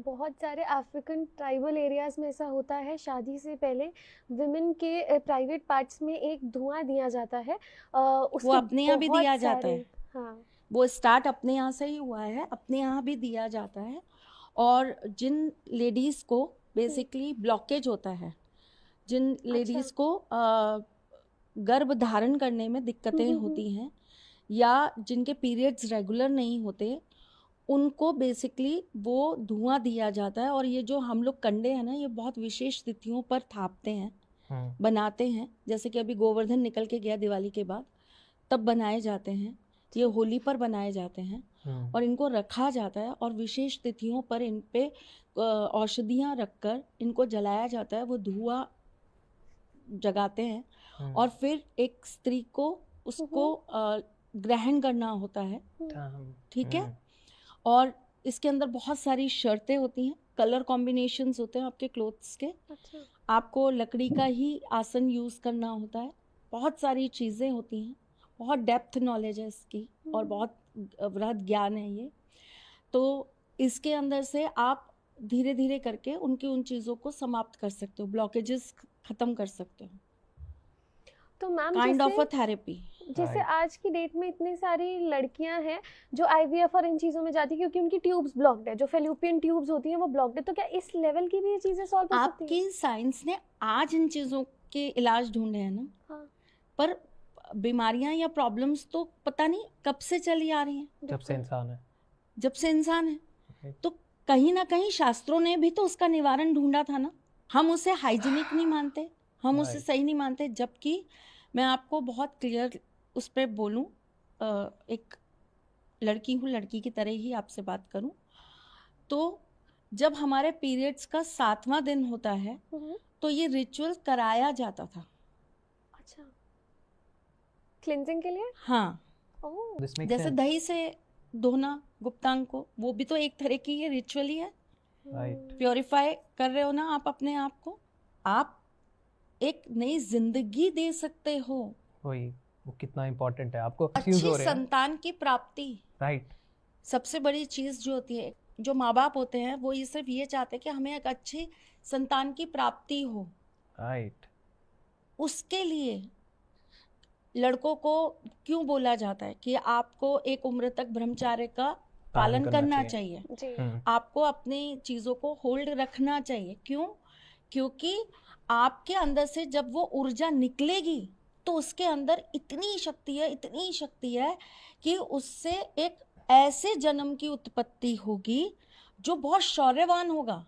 बहुत सारे African tribal areas में ऐसा होता है, शादी से पहले विमेन के प्राइवेट पार्ट्स में एक धुआं दिया जाता है। वो उसके अपने यहाँ भी दिया बहुत जाता सारे, है, हाँ वो स्टार्ट अपने यहाँ से ही हुआ है, अपने यहाँ भी दिया जाता है। और जिन लेडीज को बेसिकली ब्लॉकेज होता है, जिन अच्छा, लेडीज को गर्भ धारण करने में दिक्कतें होती हैं, या जिनके पीरियड्स रेगुलर नहीं होते, उनको बेसिकली वो धुआं दिया जाता है। और ये जो हम लोग कंडे हैं ना, ये बहुत विशेष तिथियों पर थापते हैं, बनाते हैं। जैसे कि अभी गोवर्धन निकल के गया दिवाली के बाद, तब बनाए जाते हैं। ये होली पर बनाए जाते हैं और इनको रखा जाता है, और विशेष तिथियों पर इन पे औषधियाँ रखकर इनको जलाया जाता है। वो धुआं जगाते हैं और फिर एक स्त्री को उसको ग्रहण करना होता है, ठीक है। और इसके अंदर बहुत सारी शर्तें होती हैं, कलर कॉम्बिनेशंस होते हैं आपके क्लोथ्स के। अच्छा, आपको लकड़ी का ही आसन यूज़ करना होता है, बहुत सारी चीज़ें होती हैं, बहुत डेप्थ नॉलेज है इसकी और बहुत वृहद ज्ञान है ये। तो इसके अंदर से आप धीरे धीरे करके उनकी उन चीज़ों को समाप्त कर सकते हो, ब्लॉकेजेस ख़त्म कर सकते हो। तो मैम काइंड ऑफ अ जैसे थेरेपी। जैसे आज की डेट में इतनी सारी लड़कियां हैं जो आईवीएफ और इन चीजों में जाती है क्योंकि उनकी ट्यूब्स ब्लॉक्ड है, जो फेलोपियन ट्यूब्स होती हैं वो ब्लॉक्ड है, तो क्या इस लेवल की भी ये चीजें सॉल्व हो सकती हैं? आपकी साइंस ने आज इन चीज़ों के इलाज ढूंढे हैं ना, हाँ, पर बीमारियां या प्रॉब्लम्स तो पता नहीं कब से चली आ रही हैं, जब से इंसान है। जब से इंसान है। तो कहीं ना कहीं शास्त्रों ने भी तो उसका निवारण ढूंढा था ना। हम उसे हाइजीनिक नहीं मानते, हम उसे सही नहीं मानते। जबकि मैं आपको बहुत क्लियर उस पर बोलूं, एक लड़की हूँ, लड़की की तरह ही आपसे बात करूं, तो जब हमारे पीरियड्स का 7वां दिन होता है तो ये रिचुअल कराया जाता था। अच्छा, क्लिनजिंग के लिए? हाँ, ओह, जैसे दही से धोना गुप्तांग को, वो भी तो एक तरह की ये रिचुअल ही है। प्योरीफाई कर रहे हो ना आप अपने आप को, आप एक नई जिंदगी दे सकते हो। वही, वो कितना इम्पोर्टेंट है आपको अच्छी संतान की प्राप्ति, राइट। सबसे बड़ी चीज जो होती है, जो माँ बाप होते हैं वो ये सिर्फ ये चाहते हैं कि हमें एक अच्छी संतान की प्राप्ति हो। राइट। उसके लिए लड़कों को क्यों बोला जाता है कि आपको एक उम्र तक ब्रह्मचार्य का पालन करना चाहिए, जी, आपको अपनी चीज़ों को होल्ड रखना चाहिए। क्यों? क्योंकि आपके अंदर से जब वो ऊर्जा निकलेगी तो उसके अंदर इतनी शक्ति है, इतनी शक्ति है कि उससे एक ऐसे जन्म की उत्पत्ति होगी जो बहुत शौर्यवान होगा।